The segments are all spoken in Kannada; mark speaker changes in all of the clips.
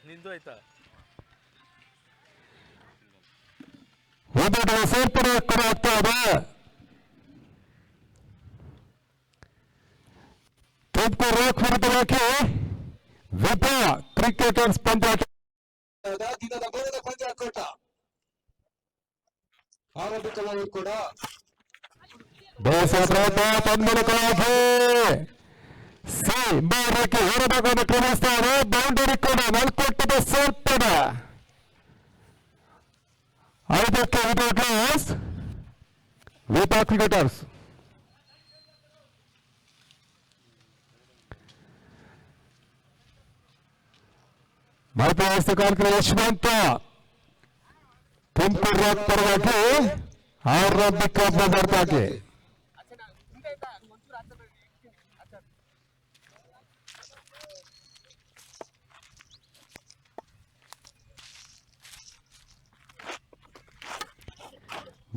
Speaker 1: ನಿಂದು ಆಯ್ತಾ
Speaker 2: ಒಂದೆರಡು ಸೇರ್ಪಡೆ ಕೂಡ ಆಗ್ತಾ ಇದೆ. ತುಮಕೂರು ರಾಕ್ ವಿರುದ್ಧವಾಗಿ ವಿಭಾ ಕ್ರಿಕೆಟರ್ಸ್ ಪಂದ್ಯಾಟ
Speaker 3: ದಿನದ ಮೊದಲ ಪಂದ್ಯಾಟೋಟ ಆರಂಭಿಕವಾಗಿ ಕೂಡ
Speaker 2: ತನ್ಮೂಲಕವಾಗಿ ಸಿ ಬಾರಕ್ಕೆ ಹೊರಭಾಗವನ್ನು ಕ್ರಮಿಸ್ತಾರೆ. ಬೌಂಡರಿ ಕೂಡ ನಲ್ಕೊಟ್ಟದ ಸೇರ್ಪಡೆ 5ಕ್ಕೆ ವಿದೌಟ್ ಲಾಸ್ ವಿಭಾ ಕ್ರಿಕೆಟರ್ಸ್. ಮಧ್ಯಸ್ಥಿಕ ಕಾರ್ಯಕ್ರಮ ಯಶವಂತ ತುಮಕೂರು ರಾಕ್ ಪರವಾಗಿ ಆರಂಭಿಕ ಪಂದ್ಯಾಟಕ್ಕೆ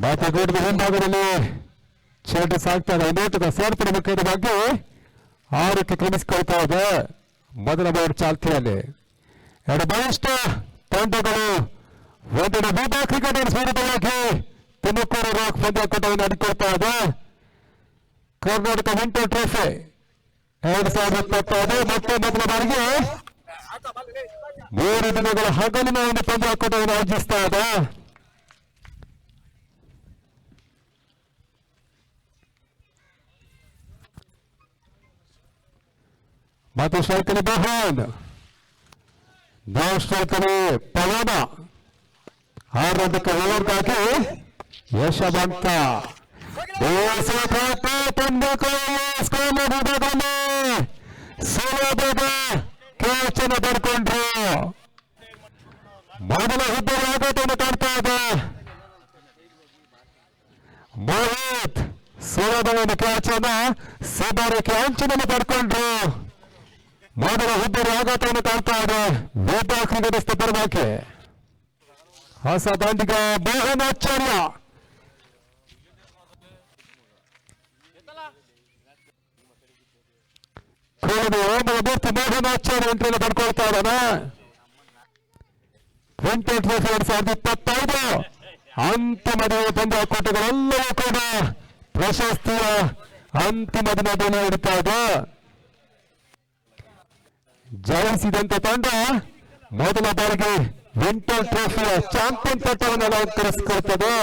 Speaker 2: ಬಾತಗೋಡಿನ ಹಿಂಭಾಗದಲ್ಲಿ ಚೇಟ ಸಾಗ್ತಾರೆ. ನೋಟದ ಸೇರ್ಪಡೆ ಮುಖ್ಯದ ಬಗ್ಗೆ 6ಕ್ಕೆ ಕ್ರಮಿಸಿಕೊಳ್ತಾ ಇದೆ. ಮೊದಲ ಬೌಂಡ್ ಚಾಲ್ತಿಯಲ್ಲಿ ಎರಡು ಬಲಿಷ್ಠ ತಂಡಗಳು ಒಂದೆಡೆ ವಿಭಾ ಕ್ರಿಕೆಟರ್ಸ್ ವಿರುದ್ಧವಾಗಿ ತುಮಕೂರು ರಾಕ್ ಪಂದ್ಯಾಟವನ್ನು ಆಡಿಕೊಳ್ತಾ ಇದೆ. ಕರ್ನಾಟಕ ವಿಂಟರ್ ಟ್ರೋಫಿ 2025 ಮತ್ತೆ ಮೊದಲ ಬಾರಿಗೆ 3 ದಿನಗಳ ಹಗಲಿನ ಒಂದು ಪಂದ್ಯಾಟವನ್ನು ಆಯೋಜಿಸ್ತಾ ಇದೆ. ಮತ್ತು ಸ್ಟ್ರೈಕಲ್ಲಿ ಬಹನ್, ಸ್ಟ್ರೈಕಲ್ಲಿ ಪವನ ಆರಂಭಿಕ ಓವರ್ಗಾಗಿ ಯಶವಂತ ಕ್ಯಾಚನ್ನು ಬರ್ಕೊಂಡ್ರು. ಮೊದಲ ಹುದ್ದೆ ಆಘಾತವನ್ನು ಕಾಣ್ತಾ ಇದೆ. ಮೋಹಿತ್ ಸುಲಭವಾದ ಕ್ಯಾಚನ್ನು ಸಬರಕ್ಕೆ ಅಂಚಿನಲ್ಲಿ ಪಡ್ಕೊಂಡ್ರು. ಮೊದಲ ಹುದ್ದೆಯ ಆಘಾತವನ್ನು ಕಾಣ್ತಾ ಇದೆ ವಿಭಾ ಕ್ರಿಕೆಟರ್ಸ್ ಪರವಾಗಿ. ಹೊಸ ದಾಂಡಿಗ ಮೋಹನಾಚಾರ್ಯ ಮೂರ್ತಿ ಮೋಹನಾಚಾರ್ಯ ಎಂಟ್ರಿಯನ್ನು ಪಡ್ಕೊಳ್ತಾ ಇದ್ದಾನೆ. ವಿಂಟರ್ ಟ್ರೋಫಿ 2025 ಅಂತಿಮ ಪಂದ್ಯಾಟಗಳೆಲ್ಲವೂ ಕೂಡ ಪ್ರಶಸ್ತಿಯ ಅಂತಿಮ ದಿನದಲ್ಲಿ ನಡೀತಾ ಇದೆ. ಜಯಿಸಿದಂತ ತಂಡ ಮೊದಲ ಬಾರಿಗೆ ವಿಂಟರ್ ಟ್ರೋಫಿಯ ಚಾಂಪಿಯನ್ ಪಟ್ಟವನ್ನು ಅಲಂಕರಿಸಿಕೊಳ್ತದೆ.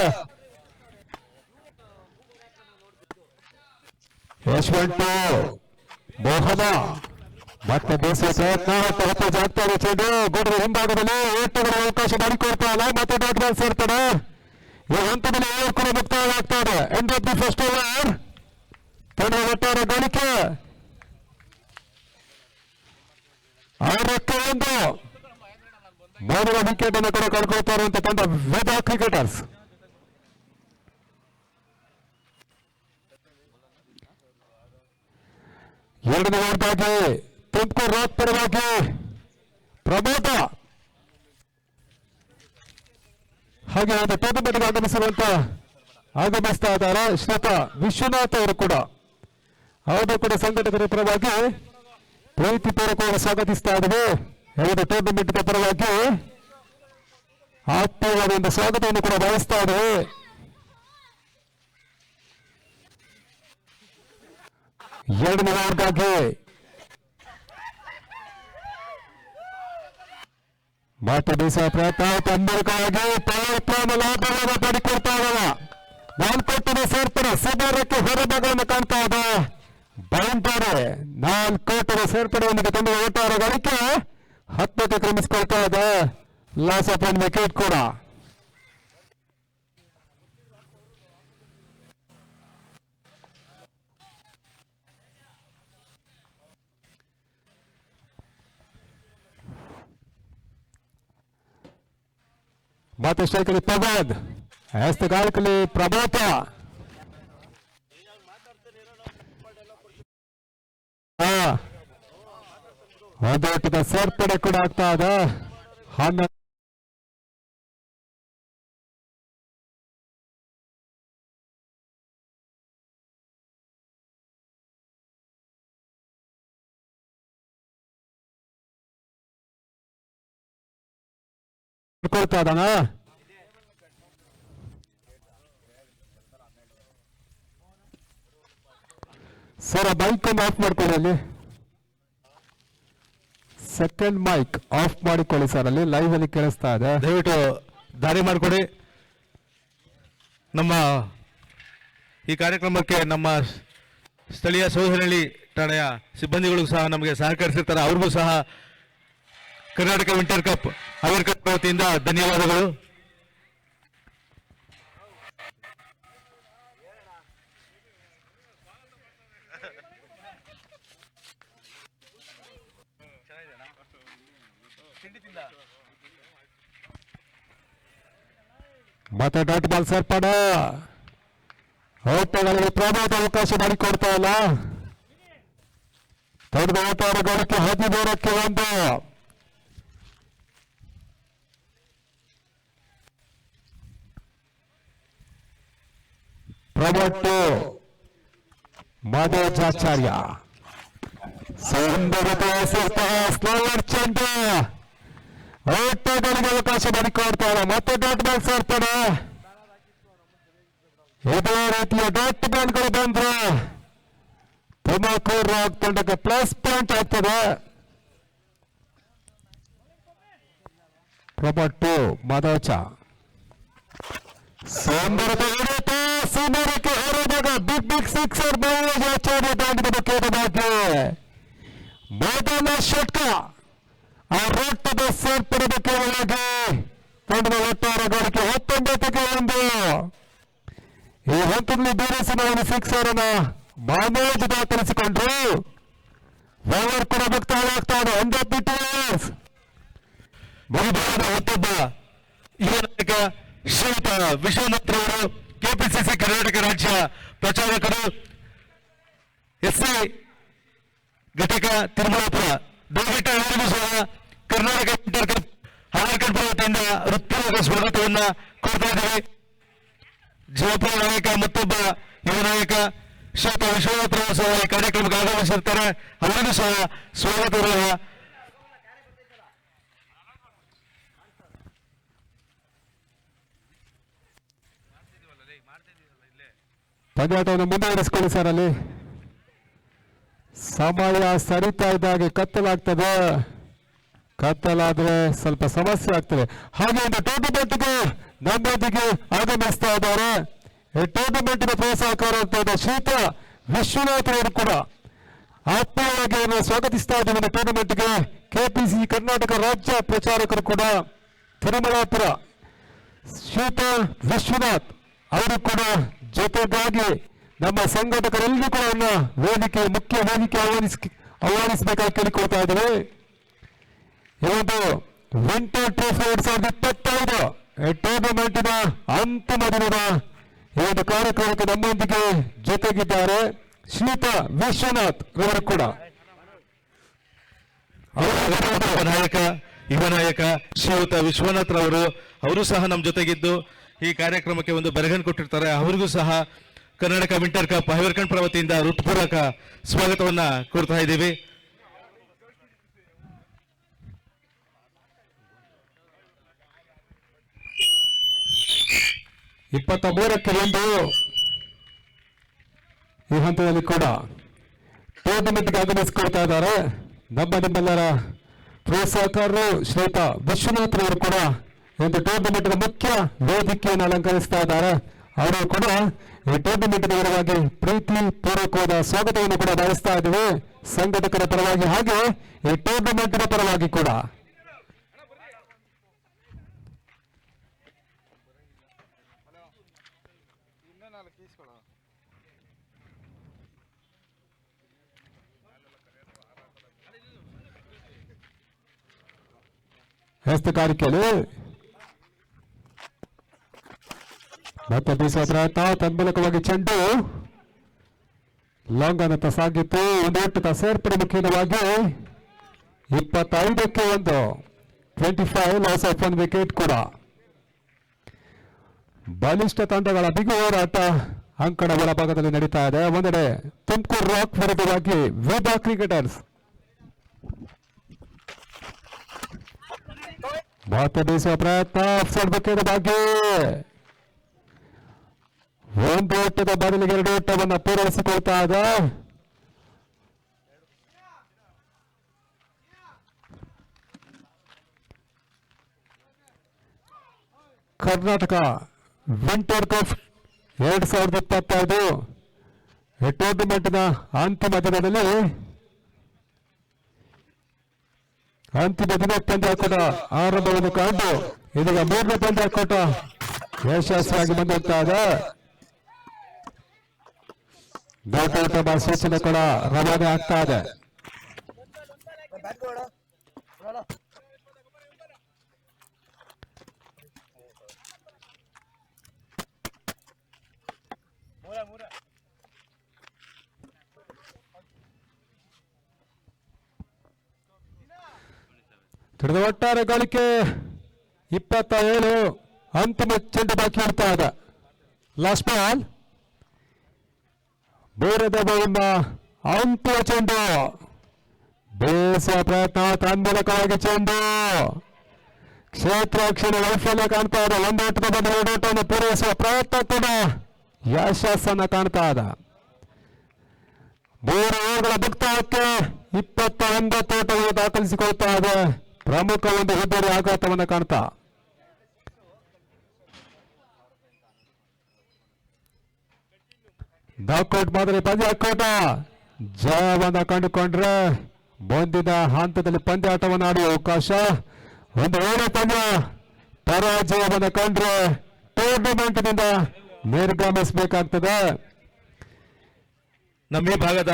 Speaker 2: ಯಶವಂತ ಮೋಹನ ಮತ್ತೆ ಬೇಸಿಗೆ ಪ್ರಯತ್ನ ಜಾಗ್ತಾರೆ. ಚೆಂಡು ಗೋಡೆಯ ಹಿಂಭಾಗದಲ್ಲಿ ಏಟುಗಳ ಅವಕಾಶ ಮಾಡಿಕೊಡ್ತಾ ಇಲ್ಲ. ಮತ್ತೆ ಡಾಟ್ ಬಾಲ್ ಸೇರ್ತಾರೆ. ಈ ಹಂತದಲ್ಲಿ ಓವರ್ ಕೂಡ ಮುಕ್ತಾಯವಾಗ್ತಾ ಇದೆ. End of the first over. ತಂಡದ ಒಟ್ಟಾರೆ ಗಳಿಕೆ 6ಕ್ಕೆ 1. ಮೊದಲ ವಿಕೆಟ್ ಅನ್ನು ಕೂಡ ಕಳ್ಕೊಳ್ತಾ ಇರುವಂತ ತಂಡ ವಿಭಾ ಕ್ರಿಕೆಟರ್ಸ್. ಎರಡನೇ ಓವರ್ಗಾಗಿ ತುಮಕೂರು ರಾಕ್ ಪರವಾಗಿ ಪ್ರಮೋದ ಹಾಗೆ ಒಂದು ಟೂರ್ನಮೆಂಟ್ಗೆ ಆಗಮಿಸ್ತಾ ಇದ್ದಾರೆ ಶ್ವೇತಾ ವಿಶ್ವನಾಥ್ ಅವರು ಕೂಡ. ಅವರು ಕೂಡ ಸಂಘಟಕರ ಪರವಾಗಿ ಪ್ರೀತಿಪೂರ್ವಕವಾಗಿ ಸ್ವಾಗತಿಸ್ತಾ ಇದ್ದೇವೆ. ಎರಡು ಟೂರ್ನಮೆಂಟ್ ಪರವಾಗಿ ಆತ್ಮೀಯವಾದ ಒಂದು ಸ್ವಾಗತವನ್ನು ಕೂಡ ಬಯಸ್ತಾ ಇದ್ದೇವೆ. ಎರಡನೇ ಓವರ್ಗಾಗಿ ಮತ್ತೆ ಬೀಸುವ ಪ್ರಯತ್ನ ತಂಡಕ್ಕಾಗಿ ಪವರ್ ಪ್ಲಾನ್ ಲಾಭವನ್ನು ಪಡಿಕೊಡ್ತಾ ಇದ್ದಾವ. ನಾಲ್ಕೊಟ್ಟಿನ ಸೇರ್ಪಡೆ ಸಬರಕ್ಕೆ ಹೊರಭಾಗವನ್ನು ಕಾಣ್ತಾ ಇದೆ. ಬೌಂಡರಿ 4 ಸೇರ್ಪಡೆಯೊಂದಿಗೆ ತಂಡದ ಒಟ್ಟಾರೆ ಗಳಿಕೆ 10ಕ್ಕೆ ಕ್ರಮಿಸಿಕೊಳ್ತಾ ಇದೆ. ಲಾಸ್ ಆಫ್ 1 ವಿಕೆಟ್ ಕೂಡ. ಮತ್ತೆ ಸ್ಟ್ರೈಕಲ್ಲಿ ಪವನ್, ಗಾಯಕಲ್ಲಿ ಪ್ರಭಾತ. ಒಂದೊಟ್ಟಿನ ಸೇರ್ಪಡೆ ಕೂಡ ಆಗ್ತಾ ಇದೆ. 11 ಮಾಡ್ಕೊಳ್ತಾ ಇದ್ದಾನ. ಸರ್ ಮೈಕ್ ಒಂದು ಆಫ್ ಮಾಡ್ಕೊಳ್ಳಿ, ಅಲ್ಲಿ ಸೆಕೆಂಡ್ ಮೈಕ್ ಆಫ್ ಮಾಡಿಕೊಳ್ಳಿ ಸರ್, ಅಲ್ಲಿ ಲೈವ್ ಅಲ್ಲಿ ಕೇಳಿಸ್ತಾ ಇದೆ.
Speaker 1: ದಯವಿಟ್ಟು ದಾರಿ ಮಾಡಿಕೊಡಿ. ನಮ್ಮ ಈ ಕಾರ್ಯಕ್ರಮಕ್ಕೆ ನಮ್ಮ ಸ್ಥಳೀಯ ಸೌಧನಹಳ್ಳಿ ಠಾಣೆಯ ಸಿಬ್ಬಂದಿಗಳಿಗೂ ಸಹ ನಮಗೆ ಸಹಕರಿಸಿರ್ತಾರೆ. ಅವ್ರಿಗೂ ಸಹ ಕರ್ನಾಟಕ ವಿಂಟರ್ ಕಪ್ ಅವೇರ್ಕಪ್ ವತಿಯಿಂದ ಧನ್ಯವಾದಗಳು.
Speaker 2: ಮತ್ತೆ ಡಾಟ್ ಬಾಲ್ ಸೇರ್ಪಡ ಓಟಗಳಿಗೆ ಪ್ರಮಾದ ಅವಕಾಶ ಮಾಡಿಕೊಡ್ತಾ ಇಲ್ಲ. ದೊಡ್ಡ ಓಟಗಾರ ಗಳಿಕೆ 13ಕ್ಕೆ 1. ಪ್ರಮೋಟು ಮಾದೇಜಾಚಾರ್ಯ ಸ್ಲೋವರ್ ಚೆಂಡು ಓಟಗಳಿಗೆ ಅವಕಾಶ ಮಾಡಿಕೊಡ್ತಾರೆ. ಮತ್ತೆ ಡಾಟ್ ಬಾಲ್ ಸೇರ್ತಾನೆ. ಇದೇ ರೀತಿಯ ಡಾಟ್ ಬಾಲ್ಗಳು ಬಂದ್ರೆ ತುಮಕೂರು ತಂಡಕ್ಕೆ ಪ್ಲಸ್ ಪಾಯಿಂಟ್ ಆಗ್ತದೆ. ಪ್ರಮೋಟು ಮಾದೇಜ ಸುಮಾರಕ್ಕೆ ಹೊರದಾಗ ಬಿಗ್ ಸಿಕ್ಸರ್ ಆಚಾರ್ಯ ದಾಂಡಿದ ಕೇಳದಾಗಿ ಮೊದಲ ಷಟ್ಕ ಆ ರೊಟ್ಟದ ಸೇರ್ಪಡೆದ ಕೇವಲಾಗಿ ತಂಡದ ಒಟ್ಟಾರೆ ಗಳಿಕೆ 19ಕ್ಕೆ 1. ಈ ಹಂತದಲ್ಲಿ ಬೀರಸಿನ ಸಿಕ್ಸರ್ ಅನ್ನ ಮಾನೇಜ್ ದಾಖಲಿಸಿಕೊಂಡ್ರು. ಓವರ್ ಕೂಡ ಮುಕ್ತಾಯವಾಗ್ತಾರೆ.
Speaker 1: ಬಹುದೂರದ ಮತ್ತೊಬ್ಬ ಯುವ ನಾಯಕ ಶ್ರೀಯುತ ವಿಶ್ವನಾಥ್ ರವರು, ಕೆಪಿಸಿಸಿ ಕರ್ನಾಟಕ ರಾಜ್ಯ ಪ್ರಚಾರಕರು, ಎಸ್ಸಿ ಘಟಕ ತಿರುಮಲಾಪುರ. ದಯವಿಟ್ಟು ಅವರಿಗೂ ಸಹ ಕರ್ನಾಟಕ ವಿಂಟರ್ ಕಪ್ ಅವೇರ್ಕಪ್ ವತಿಯಿಂದ ಹೃತ್ಪೂರ್ವಕ ಸ್ವಾಗತವನ್ನ ಕೊಡ್ತಾ ಇದ್ದೇವೆ. ಜಯಪುರ ನಾಯಕ ಮತ್ತೊಬ್ಬ ಯುವ ನಾಯಕ ಶ್ರೀಯುತ ವಿಶ್ವನಾಥ್ ರವರು ಸಹ ಈ ಕಾರ್ಯಕ್ರಮಕ್ಕೆ ಆಗಮಿಸಿರ್ತಾರೆ. ಅವರಿಗೂ ಸಹ ಸ್ವಾಗತವಿರುವ
Speaker 2: ಪಂದ್ಯಾಟವನ್ನು ಮುಂದುವರಿಸಿಕೊಳ್ಳಿ ಸರ್. ಅಲ್ಲಿ ಸಮಯ ಸರಿತಾ ಇದ್ದಾಗೆ ಕತ್ತಲಾಗ್ತದೆ. ಕತ್ತಲಾದ್ರೆ ಸ್ವಲ್ಪ ಸಮಸ್ಯೆ ಆಗ್ತದೆ. ಹಾಗೆ ಒಂದು ಟೂರ್ನಮೆಂಟ್ಗೆ ನಮ್ಮೊಂದಿಗೆ ಆಗಮಿಸ್ತಾ ಇದ್ದಾರೆ. ಈ ಟೂರ್ನಮೆಂಟ್ನ ಪ್ರೋತ್ಸಾಹಕಾರ ಶ್ರೀಯುತ ವಿಶ್ವನಾಥ್ ಅವರು ಕೂಡ ಆತ್ಮೀಯವಾಗಿ ಸ್ವಾಗತಿಸ್ತಾ ಇದ್ದೀವಿ. ಟೂರ್ನಮೆಂಟ್ಗೆ ಕೆಪಿಸಿ ಕರ್ನಾಟಕ ರಾಜ್ಯ ಪ್ರಚಾರಕರು ಕೂಡ ತಿರುಮಲಾಪುರ ಶ್ರೀಯುತ ವಿಶ್ವನಾಥ್ ಅವರು ಕೂಡ ಜೊತೆಗಾಗಿ ನಮ್ಮ ಸಂಘಟಕರೆಲ್ಲರೂ ಕೂಡ ವೇದಿಕೆ ಮುಖ್ಯ ವೇದಿಕೆ ಆಹ್ವಾನಿಸಬೇಕಾಗಿ ಕೇಳಿಕೊಳ್ತಾ ಇದ್ದೇವೆ. ಈ ಒಂದು ವಿಂಟರ್ ಟ್ರೋಫಿ 2025 ಟೂರ್ನಮೆಂಟಿನ ಅಂತಿಮ ದಿನದ ಈ ಒಂದು ಕಾರ್ಯಕ್ರಮಕ್ಕೆ ನಮ್ಮೊಂದಿಗೆ ಜೊತೆಗಿದ್ದಾರೆ ಶ್ರೀಯುತ ವಿಶ್ವನಾಥ್ ರವರು ಕೂಡ.
Speaker 1: ಯುವ ನಾಯಕ ಶ್ರೀಯುತ ವಿಶ್ವನಾಥ್ ರವರು ಅವರು ಸಹ ನಮ್ಮ ಜೊತೆಗಿದ್ದು ಈ ಕಾರ್ಯಕ್ರಮಕ್ಕೆ ಒಂದು ಬೆರಗನ್ನು ಕೊಟ್ಟಿರ್ತಾರೆ. ಅವರಿಗೂ ಸಹ ಕರ್ನಾಟಕ ವಿಂಟರ್ ಕಪ್ ಅವೇರ್ಕಪ್ ವತಿಯಿಂದ ಹೃತ್ಪೂರ್ವಕ ಸ್ವಾಗತವನ್ನ ಕೊಡ್ತಾ ಇದ್ದೀವಿ.
Speaker 2: ಇಪ್ಪತ್ತ 1 ಈ ಹಂತದಲ್ಲಿ ಕೂಡ ಟೂರ್ನಮೆಂಟ್ಗೆ ಆಗಮಿಸಿಕೊಳ್ತಾ ಇದ್ದಾರೆ. ನಿಮ್ಮೆಲ್ಲರ ಪ್ರೋತ್ಸಾಹಕಾರರು ಶ್ರೀಯುತ ವಿಶ್ವನಾಥ್ ಅವರು ಕೂಡ ಒಂದು ಟೂರ್ನಮೆಂಟ್ನ ಮುಖ್ಯ ವೇದಿಕೆಯನ್ನು ಅಲಂಕರಿಸ್ತಾ ಇದ್ದಾರೆ. ಅವರು ಕೂಡ ಈ ಟೂರ್ನಮೆಂಟ್ನ ಪರವಾಗಿ ಪ್ರೀತಿ ಪೂರ್ವಕವಾದ ಸ್ವಾಗತವನ್ನು ಕೂಡ ಬಯಸ್ತಾ ಇದ್ದೀವಿ ಸಂಘಟಕರ ಪರವಾಗಿ, ಹಾಗೆ ಈ ಟೂರ್ನಮೆಂಟ್ನ ಪರವಾಗಿ ಕೂಡ. ಹಸ್ತಕಾರಿಕೆಯಲ್ಲಿ ಮತ್ತೆ ಬೀಸುವ ಪ್ರಯತ್ನ, ತನ್ಮೂಲಕವಾಗಿ ಚೆಂಡು ಲಾಂಗ್ ಅನ್ನತ್ತ ಸಾಗಿತ್ತು. ಒಂದು ಓಟದ ಸೇರ್ಪಡೆ ಮುಖ್ಯವಾಗಿ 25ಕ್ಕೆ 1, 25 ಲಾಸ್ ಆಫ್ 1 ವಿಕೆಟ್ ಕೂಡ. ಬಲಿಷ್ಠ ತಂಡಗಳ ಬಿಗು ಹೋರಾಟ ಅಂಕಣ ಒಳಭಾಗದಲ್ಲಿ ನಡೀತಾ ಇದೆ. ಒಂದೆಡೆ ತುಮಕೂರು ರಾಕ್ ವಿರುದ್ಧವಾಗಿ ವೇದಾ ಕ್ರಿಕೆಟರ್ಸ್. ಭಾರತ ಬೀಸುವ ಪ್ರಯತ್ನ ಆಫ್ಸೈಡ್ ಬೇಕಿದೆ ಬಾಕಿ. ಒಂದು ಓಟದ ಬದಲಿಗೆ 2 ಓಟವನ್ನು ಪೂರೈಸಿಕೊಳ್ತಾ ಇದೆ. ಕರ್ನಾಟಕ ವಿಂಟರ್ ಕಪ್ 2025 ಈ ಟೂರ್ನಮೆಂಟ್ನ ಅಂತಿಮ ದಿನದಲ್ಲಿ ಅಂತಿಮ ದಿನ ಪಂದ್ಯಾಕೂಟ ಆರಂಭವನ್ನು ಕಂಡು ಇದೀಗ 3ನೇ ಪಂದ್ಯಾಕೂಟ ಯಶಸ್ವಿಯಾಗಿ ಬಂದಂತ ಇದೆ. ದೊಡ್ಡ ಸೂಚನೆ ಕೂಡ ರವಾನೆ ಆಗ್ತಾ ಇದೆ. ತಿಳಿದ ಒಟ್ಟಾರೆ ಗಳಿಕೆ 27. ಅಂತಿಮ ಚೆಂಡು ಬಾಕಿ ಇಡ್ತಾ ಇದೆ. ಲಾಸ್ಟ್ ಬಾಲ್ ಬೇರೆದ ಬಾಲಿಂದ ಅಂತಿಮ ಚೆಂಡು ಬೇಸುವ ಪ್ರಯತ್ನ ತನ್ಮೂಲಕವಾಗಿ ಚೆಂಡು ಕ್ಷೇತ್ರಾಕ್ಷರ ವೈಫಲ್ಯ ಕಾಣ್ತಾ ಇದೆ. 1 ಓಟದ ಬದಲು 2 ಓಟವನ್ನು ಪೂರೈಸುವ ಪ್ರಯತ್ನ ಕೂಡ ಯಶಸ್ಸನ್ನು ಕಾಣ್ತಾ ಇದೆ. 3 ಓವರ್ಗಳ ಮುಕ್ತಾಯಕ್ಕೆ 29 ಓಟವನ್ನು ದಾಖಲಿಸಿಕೊಳ್ತಾ ಇದೆ. ಪ್ರಮುಖ ಒಂದು ಹೆದ್ದಾರಿ ಆಘಾತವನ್ನು ಕಾಣ್ತಾ ನಾಕೌಟ್ ಮಾದರಿ ಪಂದ್ಯಾಕೂಟ ಜಯವನ್ನು ಕಂಡುಕೊಂಡ್ರೆ ಮುಂದಿನ ಹಂತದಲ್ಲಿ ಪಂದ್ಯಾಟವನ್ನು ಆಡುವ ಅವಕಾಶ. ಒಂದು ವೇಳೆ ಪಂದ್ಯ ಪರಾಜಯವನ್ನು ಕಂಡ್ರೆ ಟೂರ್ನಮೆಂಟ್ನಿಂದ ನಿರ್ಗಮಿಸಬೇಕಾಗ್ತದೆ.
Speaker 1: ನಮ್ಮ ಈ ಭಾಗದ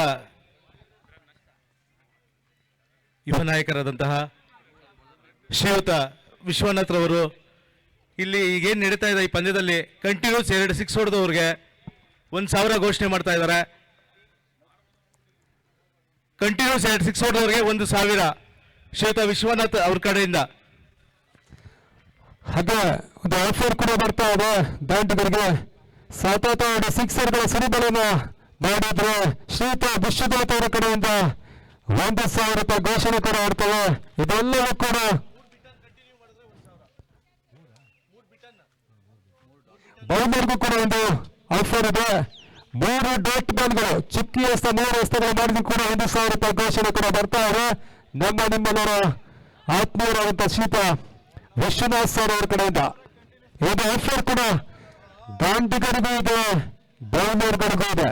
Speaker 1: ಯುವ ನಾಯಕರಾದಂತಹ ಶ್ರೀಯುತ ವಿಶ್ವನಾಥ್ ರವರು ಇಲ್ಲಿ ಈಗೇನು ನಡೀತಾ ಇದೆ ಈ ಪಂದ್ಯದಲ್ಲಿ ಕಂಟಿನ್ಯೂಸ್ 2 6 ಹೊಡೆದವ್ರಿಗೆ 1,000 ಘೋಷಣೆ ಮಾಡ್ತಾ ಇದ್ದಾರೆ. ಕಂಟಿನ್ಯೂಸ್ 2 6 ಹೊಡೆದವ್ರಿಗೆ 1,000 ಶ್ರೀಯುತ ವಿಶ್ವನಾಥ್ ಅವ್ರ ಕಡೆಯಿಂದ.
Speaker 2: ಹಾಗೆ ಒಂದು ಆಫರ್ ಕೂಡ ಬರ್ತಾ ಇದೆ ದಾಂಡಿಗರಿಗೆ. ಸತತ 2 ಸಿಕ್ಸರ್ಗಳ ಸಿಡಿಬಲನ್ನು ಮಾಡಿದ್ರೆ ಶ್ರೀಯುತ ವಿಶ್ವನಾಥ್ ಅವರ ಕಡೆಯಿಂದ 1,000 ರೂಪಾಯಿ ಘೋಷಣೆ ಕೂಡ ಮಾಡ್ತವೆ. ಇದೆಲ್ಲವೂ ಕೂಡ ಬೌಲರ್ಗೂ ಕೂಡ ಒಂದು ಆಫರ್ ಇದೆ. 3 ಡಾಟ್ ಬಾಲ್ಗಳು ಚುಕ್ಕಿ ಎಸ್ತ 3 ಎಸ್ತಗಳು ಮಾಡಿದ್ರು ಕೂಡ 1,000 ರೂಪಾಯಿ ಘೋಷಣೆ ಕೂಡ ಬರ್ತಾ ಇದೆ. ನಿಮ್ಮೆಲ್ಲರ ಆತ್ಮೀಯರಾದಂತಹ ಶ್ರೀಯುತ ವಿಶ್ವನಾಥ್ ಸರ್ ಅವರ ಕಡೆಯಿಂದ ಇದು ಆಫರ್ ಕೂಡ ದಾಂಡಿಗರಿಗೂ ಇದೆ, ಬೌಲರ್ಗಳಿಗೂ ಇದೆ.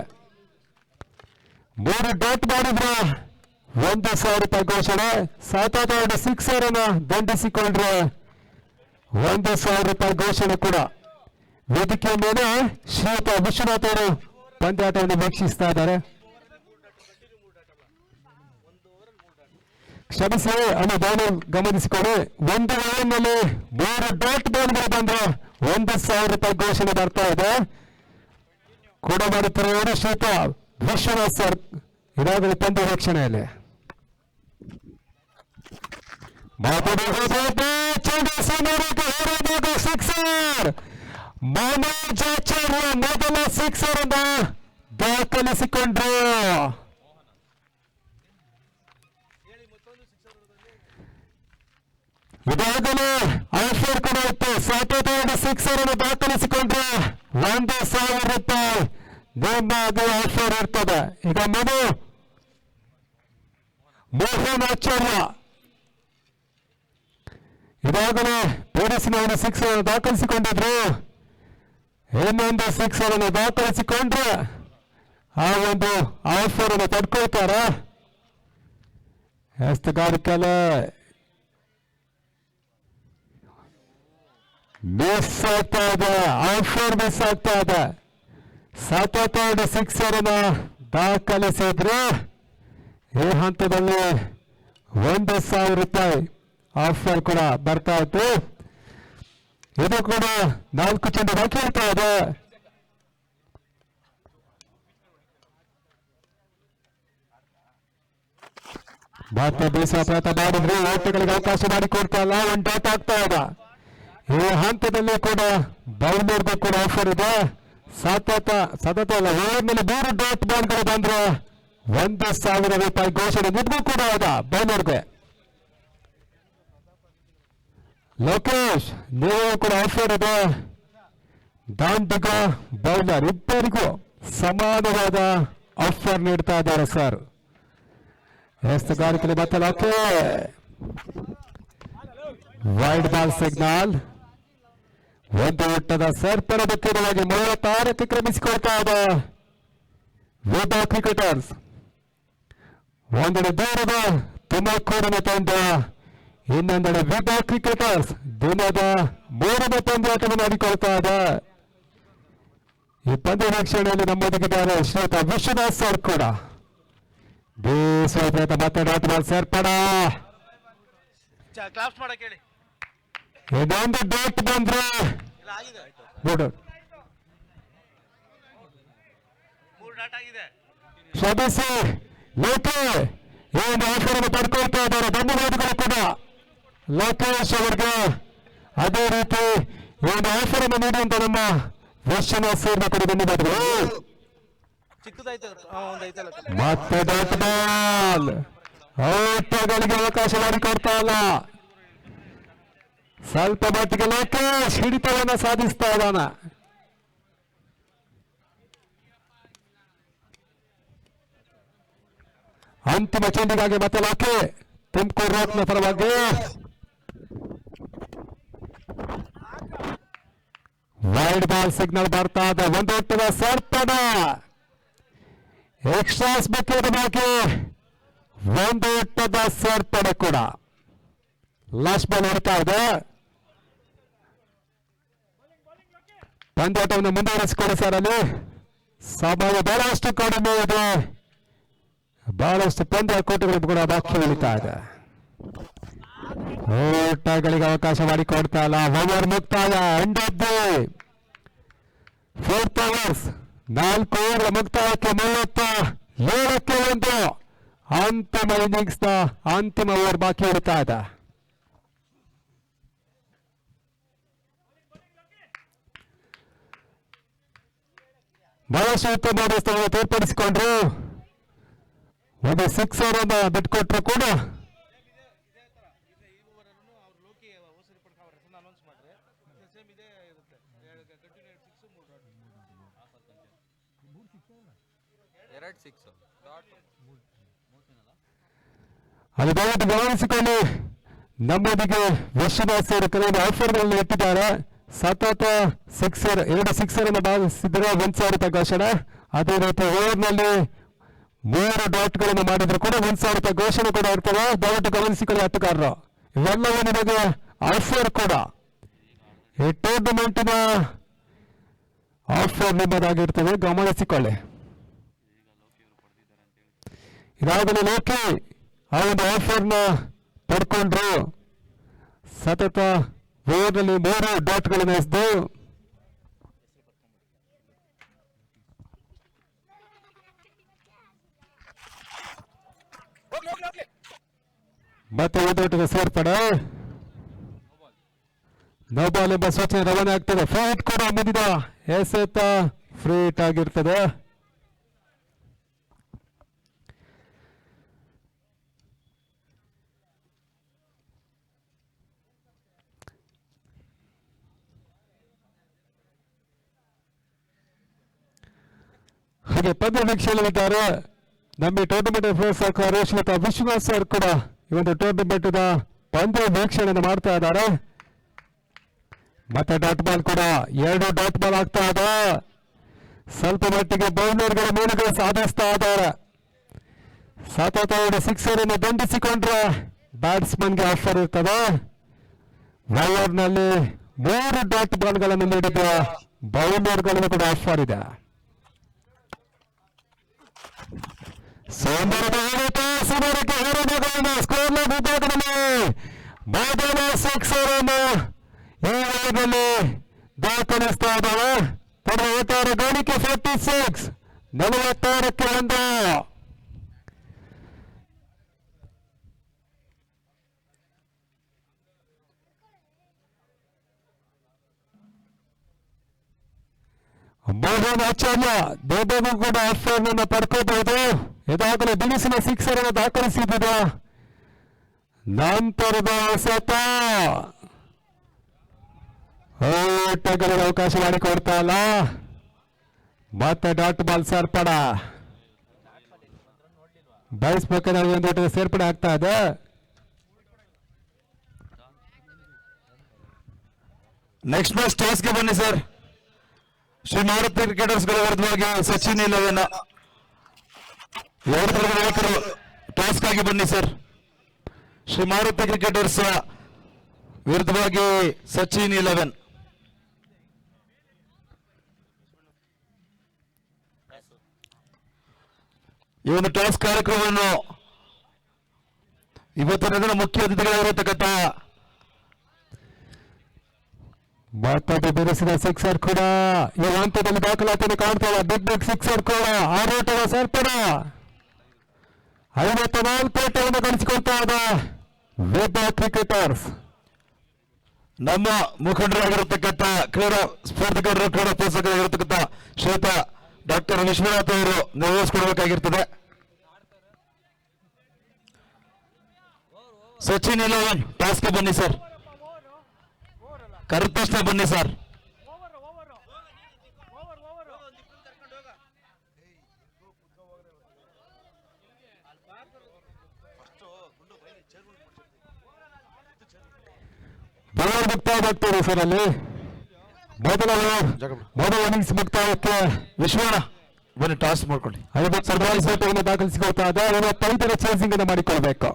Speaker 2: 3 ಡಾಟ್ ಮಾಡಿದ್ರೆ 1,000 ರೂಪಾಯಿ ಘೋಷಣೆ. ಸತತ 2 ಸಿಕ್ಸರ್ ಅನ್ನ ದಂಡಿಸಿಕೊಂಡ್ರೆ 1,000 ರೂಪಾಯಿ ಘೋಷಣೆ ಕೂಡ. ವೇದಿಕೆಯ ಮೇಲೆ ಶ್ರೀಯುತ ವಿಶ್ವನಾಥ್ ಅವರು ಪಂದ್ಯಾಟವನ್ನು ವೀಕ್ಷಿಸ್ತಾ ಇದ್ದಾರೆ. ಕ್ಷಮಿಸಿ ಅನ್ನೋದನ್ನು ಗಮನಿಸಿಕೊಳ್ಳಿ. 1 ಓವರ್ನಲ್ಲಿ 3 ಡಾಟ್ ಬಾಲ್ಗಳು ಬಂದ್ರೆ 1,000 ರೂಪಾಯಿ ಘೋಷಣೆ ಬರ್ತಾ ಇದೆ. ಕೂಡ ಮಾಡುತ್ತಿರುವವರು ಶ್ರೀಯುತ ವಿಶ್ವನಾಥ್ ಸರ್ ಇದಾಗಲೇ ಪಂದ್ಯ ವೀಕ್ಷಣೆಯಲ್ಲಿ. ಸಿಕ್ಸರ್ ಮನೋಜ್ ಆಚಾರ್ಯ ಮೊದಲ ಸಿಕ್ಸರ್ ಅನ್ನು ದಾಖಲಿಸಿಕೊಂಡ್ರು. ಇದಾಗಲೇ ಆಫರ್ ಕೂಡ ಇತ್ತು. ಸತತ 2 ಸಿಕ್ಸರ್ ಅನ್ನು ದಾಖಲಿಸಿಕೊಂಡ್ರೆ 1,000 ರೂಪಾಯಿ ನಿಮಗೆ ಆಫರ್ ಇರ್ತದೆ. ಈಗ ಮೋಹನ್ ಆಚಾರ್ಯ ಇದಾಗಲೇ ಪೊಲೀಸಿನವರು ಸಿಕ್ಸರ್ ಅನ್ನು ದಾಖಲಿಸಿಕೊಂಡಿದ್ರು. ಇನ್ನೊಂದು ಸಿಕ್ಸರ್ ಅನ್ನು ದಾಖಲಿಸಿಕೊಂಡ್ರೆ ಆ ಒಂದು ಆಫರ್ ಅನ್ನು ತಡ್ಕೊಳ್ತಾರ. ಎಸ್ತಗಾರಿಕೆಲ್ಲ ಮಿಸ್ ಆಗ್ತಾ ಇದೆ, ಆಫರ್ ಮಿಸ್ ಆಗ್ತಾ ಇದೆ. ಸತತ 2 ಸಿಕ್ಸರ್ ಅನ್ನು ದಾಖಲಿಸಿದ್ರು. ಈ ಹಂತದಲ್ಲಿ 1,000 ರೂಪಾಯಿ ಆಫರ್ ಕೂಡ ಬರ್ತಾ ಇತ್ತು. ಇದು ಕೂಡ 4 ಚೆಂಡು ಬಾಕಿ ಇರ್ತಾ ಇದೆ. ಮತ್ತೆ ಬೀಸುವ ಪ್ರಯತ್ನ ಮಾಡಿದ್ರು, ಓಟಗಳಿಗೆ ಅವಕಾಶ ಮಾಡಿಕೊಡ್ತಾ ಇಲ್ಲ, 1 ಡಾಟ್ ಆಗ್ತಾ ಇದೆ. ಈ ಹಂತದಲ್ಲಿ ಕೂಡ ಬೌಲರ್ಗೂ ಕೂಡ ಆಫರ್ ಇದೆ. ಸತತ ಅಲ್ಲ, ಓವರ್ನಲ್ಲಿ 3 ಡಾಟ್ ಬಾಲ್ಗಳು ಬಂದ್ರೆ 1,000 ರೂಪಾಯಿ ಘೋಷಣೆ ನಿಮಗೂ ಕೂಡ ಇದೆ ಬೌಲರ್ಗೆ. ಲೋಕೇಶ್ ನೀವು ಕೂಡ ಆಫರ್ ಇದೆ. ದಾಂಡಿಗ ಬೌಲರ್ ಇಬ್ಬರಿಗೂ ಸಮಾನವಾದ ಆಫರ್ ನೀಡ್ತಾ ಇದ್ದಾರೆ ಸರ್. ಎಸ್ತುಗಾರಿಕೆ ಮತ್ತೆ ಲೋಕೆ ವೈಡ್ ಬಾಲ್ ಸಿಗ್ನಲ್. ಒಂದು ಓಟದ ಸೇರ್ಪಡೆವಾಗಿ 36ಕ್ಕೆ ಕ್ರಮಿಸಿಕೊಳ್ತಾ ಇದೆ ವಿಭಾ ಕ್ರಿಕೆಟರ್ಸ್. ಒಂದೆಡೆ ದೂರದ ತುಮಕೂರಿನ ತಂಡ, ಇನ್ನೊಂದೆಡೆ ವಿಭಾ ಕ್ರಿಕೆಟರ್ಸ್ ದಿನದ 3ನೇ ಪಂದ್ಯಾಟವನ್ನು ಆಡಿಕೊಳ್ತಾ ಇದೆ. ಈ ಪಂದ್ಯ ವೀಕ್ಷಣೆಯಲ್ಲಿ ನಮ್ಮೊಂದಿಗಿದ್ದಾರೆ ಶ್ರೀಯುತ ವಿಶ್ವನಾಥ್ ಸರ್ ಕೂಡ. ಬೇಸರದ ಮತ್ತೆ ಡಾಟ್ ಬಾಲ್ ಸೇರ್ಪಡ. ಇದೊಂದು ಡಾಟ್ ಬಂದ್ರೆ ಶ್ರಮಿಸಿ ಲೋಕೆ ಏನು ಆಫರ್ ಅನ್ನು ಪಡ್ಕೊಳ್ತಾ ಇದ್ದಾರೆ. ಧನ್ಯವಾದಗಳು ಕೂಡ ಲೋಕೇಶ್ ಅವರಿಗೆ. ಅದೇ ರೀತಿ ಏನು ಆಫರ್ ಅನ್ನು ನೀಡುವಂತ ನಮ್ಮ ವಿಶ್ವನಾಥ್ ಸರ್ನ ಕೂಡ ಧನ್ಯವಾದಗಳು. ಮತ್ತೆ ಡಾಟ್ ಬಾಲ್ ಓಟಗಳಿಗೆ ಅವಕಾಶ ಮಾಡಿಕೊಡ್ತಾ ಇಲ್ಲ. ಸ್ವಲ್ಪ ಮಟ್ಟಿಗೆ ಲೋಕೇಶ್ ಹಿಡಿತವನ್ನ ಸಾಧಿಸ್ತಾ ಇದ್ದಾನ. ಅಂತಿಮ ಚೆಂಡಿಗಾಗಿ ಮತ್ತೆ ಲೋಕೆ ತುಮಕೂರು ರೋಕ್ನ ಪರವಾಗಿ ವೈಡ್ ಬಾಲ್ ಸಿಗ್ನಲ್ ಬರ್ತಾ ಇದೆ. ಒಂದು ಓಟದ ಸೇರ್ಪಡ. ಎಕ್ಸ್ಟ್ರಾಸ್ ಬೇಕಿರುವ ಬಾಕಿ ಒಂದು ಓಟದ ಸೇರ್ಪಡೆ ಕೂಡ. ಲಾಸ್ಟ್ ಬಾಲ್ ಹೊಡ್ತಾ ಇದೆ. ಪಂದ್ಯಾಟವನ್ನು ಮುಂದುವರಿಸಿಕೊಳ್ಳಿ ಸರ್. ಅಲ್ಲಿ ಸಮಯ ಬಹಳಷ್ಟು ಕಡಿಮೆ ಇದೆ. ಬಹಳಷ್ಟು ಪಂದ್ಯಾಟಗಳು ಕೂಡ ಬಾಕಿ ಉಳಿತಾ ಇದೆ. ಓಟಗಳಿಗೆ ಅವಕಾಶ ಮಾಡಿಕೊಡ್ತಾ ಇಲ್ಲ. ಓವರ್ ಮುಕ್ತಾಯ. End of the 4th hours. 4 over ಮುಕ್ತಾಯಕ್ಕೆ 37ಕ್ಕೆ 1 ಅಂತಿಮ ಇನ್ನಿಂಗ್ಸ್ ನ ಅಂತಿಮ ಓವರ್ ಬಾಕಿ ಉಳಿತಾ ಇದೆ. ಬಹಳಷ್ಟು ಉತ್ತಮವಾದ ಸ್ಥಳವನ್ನು ತೋರ್ಪಡಿಸಿಕೊಂಡ್ರು. ಒಂದು 6 ಅನ್ನು ಬಿಟ್ಕೊಟ್ರು ಕೂಡ ಅದು ದಯವಿಟ್ಟು ಗಮನಿಸಿಕೊಂಡು ನಮ್ಮೊಂದಿಗೆ ವಿಶ್ವನಾಥ್ ಅವರು ಕೆಲವೊಂದು ಆಫರ್ಗಳನ್ನು ಇಟ್ಟಿದ್ದಾರೆ. ಸತತ 2 ಸಿಕ್ಸರ್ ಅನ್ನು ಬಾರಿಸಿದರೆ 1,000 ರೂಪಾಯಿ ಘೋಷಣೆ. ಅದೇ ರೀತಿ ಓವರ್ನಲ್ಲಿ 3 ಡಾಟ್ಗಳನ್ನು ಮಾಡಿದ್ರು ಕೂಡ 1,000 ರೂಪಾಯಿ ಘೋಷಣೆ ಕೂಡ ಇರ್ತದೆ. ದಯವಿಟ್ಟು ಗಮನಿಸಿಕೊಳ್ಳಿ ಆಟಗಾರರು. ಇವೆಲ್ಲವೂ ನಿಮಗೆ ಆಫರ್ ಕೂಡ. ಈ ಟೂರ್ನಮೆಂಟಿನ ಆಫರ್ ನಿಮ್ಮದಾಗಿರ್ತದೆ, ಗಮನಿಸಿಕೊಳ್ಳಿ. ಇದಾಗಲೇ ಲೋಕಿ ಆ ಒಂದು ಆಫರ್ನ ಪಡ್ಕೊಂಡ್ರು. ಸತತ ಓವರ್ನಲ್ಲಿ 3 ಡಾಟ್ಗಳನ್ನು ಎಸೆದು ಮತ್ತೆ ಓಟದ ಸೇರ್ಪಡೆ. ನೋ ಬಾಲ್ ಎಂಬ ಸೂಚನೆ ರವಾನೆ ಆಗ್ತದೆ. ಫ್ರೀ ಹಿಟ್ ಕೂಡ ಮುಂದಿನ ಎಸೆತ ಫ್ರೀ ಹಿಟ್ ಆಗಿರ್ತದೆ. ಹಾಗೆ ಪಂದ್ಯ ವೀಕ್ಷಣೆಯಲ್ಲಿದ್ದಾರೆ ನಮ್ಮ ಟೂರ್ನಮೆಂಟ್ ಪ್ರೋತ್ಸಾಹಕಾರರು ಶ್ರೀಯುತ ವಿಶ್ವನಾಥ್ ಸರ್ ಕೂಡ ಈ ಒಂದು ಟೂರ್ನಮೆಂಟ್ ಪಂದ್ಯ ವೀಕ್ಷಣೆಯನ್ನು ಮಾಡ್ತಾ ಇದ್ದಾರೆ. ಮತ್ತೆ ಡಾಟ್ ಬಾಲ್ ಕೂಡ 2 ಡಾಟ್ ಬಾಲ್ ಆಗ್ತಾ ಇದೆ. ಸ್ವಲ್ಪ ಮಟ್ಟಿಗೆ ಬೌಲರ್ಗಳ ಮೂಲಕ ಸಾಧಿಸ್ತಾ ಇದ್ದಾರೆ. ಸತತ 2 ಸಿಕ್ಸರ್ ಅನ್ನು ದಂಡಿಸಿಕೊಂಡ್ರೆ ಬ್ಯಾಟ್ಸ್ಮನ್ಗೆ ಆಫರ್ ಇರ್ತದೆ. ಓವರ್ನಲ್ಲಿ 3 ಡಾಟ್ ಬಾಲ್ಗಳನ್ನು ನೀಡಿದ ಬೌಲರ್ಗಳನ್ನು ಕೂಡ ಆಫರ್ ಇದೆ. ಸುಮಾರಕ್ಕೆ ಸ್ಕೋರ್ನ ವಿಭಾಗದಲ್ಲಿ ಮೊದಲ ಸಿಕ್ಸರ್ ಅನ್ನು ಈ ಓವರ್ನಲ್ಲಿ ದಾಖಲಿಸ್ತಾ ಇದ್ದಾಳೆ. ತನ್ನ ಒಟ್ಟಾರೆ ಗಳಿಕೆ 46, 46ಕ್ಕೆ 1. ಮೋಹನ್ ಆಚಾರ್ಯ ದೇವಗೂ ಕೂಡ ಆಫರ್ ಅನ್ನು ಪಡ್ಕೋಬಹುದು. ಇದಾಗಲೇ ಬಿಡಿಸಿನ ಸಿಕ್ಸರ್ ಅನ್ನು ದಾಖಲಿಸಿದ ನಂತರದ ಸತ ಓಟಗಳಿಗೆ ಅವಕಾಶ ಮಾಡಿಕೊಡ್ತಾ ಇಲ್ಲ. ಮತ್ತೆ ಡಾಟ್ ಬಾಲ್ ಸೇರ್ಪಡ ಬಯಸ್ಬೇಕಾದ್ರೆ ಒಂದು ಓಟದ ಸೇರ್ಪಡೆ ಆಗ್ತಾ ಇದೆ.
Speaker 4: ನೆಕ್ಸ್ಟ್ ಮ್ಯಾಚ್ ಟಾಸ್ಗೆ ಬನ್ನಿ ಸರ್. ಶ್ರೀ ಮಾರುತಿ ಕ್ರಿಕೆಟರ್ಸ್ ಗಳ ವಿರುದ್ಧವಾಗಿ ಸಚಿನ್ 11 ಎರಡು ನಾಯಕರು ಟಾಸ್ಕ್ ಆಗಿ ಬನ್ನಿ ಸರ್. ಶ್ರೀ ಮಾರುತಿ ಕ್ರಿಕೆಟರ್ಸ್ ವಿರುದ್ಧವಾಗಿ ಸಚಿನ್ 11. ಈ ಒಂದು ಟಾಸ್ ಕಾರ್ಯಕ್ರಮವನ್ನು ಇವತ್ತಿನ ದಿನ ಮುಖ್ಯ ಅತಿಥಿಗಳಾಗಿರತಕ್ಕಂಥ
Speaker 2: ಮತ್ತೊಂದು ಬೆರೆಸಿದ ಸಿಕ್ಸರ್ ಕೂಡ ಈ ಹಂತದಲ್ಲಿ ದಾಖಲಾತಿಯನ್ನು ಕಾಣ್ತಾ ಇಲ್ಲ. ಬಿಗ್ ಸಿಕ್ಸರ್ ಕೂಡ ಆರೋಟದ ಸೇರ್ಪಡ 54 ಓಟವನ್ನು ಗಳಿಸಿಕೊಳ್ತಾ ಇದೆ ವೇದ ಕ್ರಿಕೆಟರ್ಸ್.
Speaker 4: ನಮ್ಮ ಮುಖಂಡರಾಗಿರತಕ್ಕಂಥ ಕ್ರೀಡಾ ಸ್ಪರ್ಧಕರು ಕ್ರೀಡಾ ಪ್ರೋತ್ಸಾಹಕರಾಗಿರತಕ್ಕಂಥ ಶ್ವೇತ ಡಾಕ್ಟರ್ ವಿಶ್ವನಾಥ್ ಅವರು ನಿರ್ವಹಿಸಿಕೊಡಬೇಕಾಗಿರ್ತದೆ. ಸಚಿನ್ 11 ಟಾಸ್ಗೆ ಬನ್ನಿ ಸರ್. ಕರೆದ ತಕ್ಷಣ ಬನ್ನಿ ಸರ್.
Speaker 2: Bowler ಮುಕ್ತಾಯವಾಗ್ತದೆ sir. ಅಲ್ಲಿ ಮೊದಲ ಇನ್ನಿಂಗ್ಸ್ ಮುಕ್ತಾಯಕ್ಕೆ
Speaker 4: ವಿಶ್ವಣ್ಣ ಬನ್ನಿ ಟಾಸ್ ಮಾಡ್ಕೊಳ್ಳಿ.
Speaker 2: 50 ಓಟವನ್ನು ದಾಖಲಿಸಿಕೊಳ್ತಾ ಇದೆ. 55ರ ಚೇಸಿಂಗ್ ಅನ್ನು ಮಾಡಿಕೊಳ್ಬೇಕು.